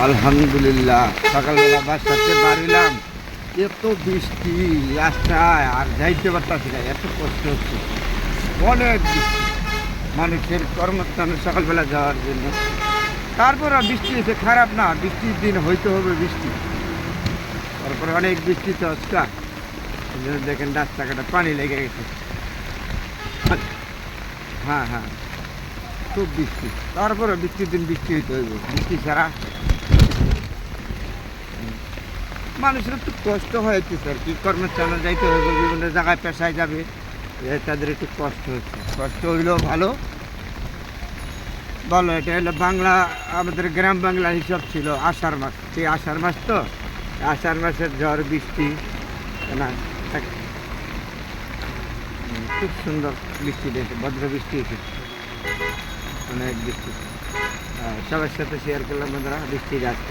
আলহামদুলিল্লাহ সকালবেলা বাসাতে বাড়িলাম, এত বৃষ্টি রাস্তায় আর যাইতে পারতাছি না, এত কষ্ট হচ্ছে, অনেক বৃষ্টি মানুষের কর্মস্থানে সকালবেলা যাওয়ার জন্য। তারপর বৃষ্টি এসে খারাপ না, বৃষ্টির দিন হইতে হবে বৃষ্টি, তারপরে অনেক বৃষ্টি তো আজকা দেখেন রাস্তাঘাটে পানি লেগে গেছে। হ্যাঁ হ্যাঁ, খুব বৃষ্টি, তারপরে বৃষ্টির দিন বৃষ্টি হইতে হইব, বৃষ্টি ছাড়া মানুষের একটু কষ্ট হয়েছে আর কি, কর্মস্থানে যাইতে হবে, বিভিন্ন জায়গায় পেশায় যাবে, তাদের একটু কষ্ট হচ্ছে, কষ্ট হইলেও ভালো ভালো। এটা হলো বাংলা, আমাদের গ্রাম বাংলা হিসাব ছিল আষাঢ় মাস, সেই আষাঢ় মাস তো, আষাঢ় মাসের ঝড় বৃষ্টি না, খুব সুন্দর বৃষ্টি দিয়েছে, ভদ্র বৃষ্টি এসেছে, অনেক বৃষ্টি। সবার সাথে শেয়ার করলাম বন্ধুরা, বৃষ্টি যাচ্ছে।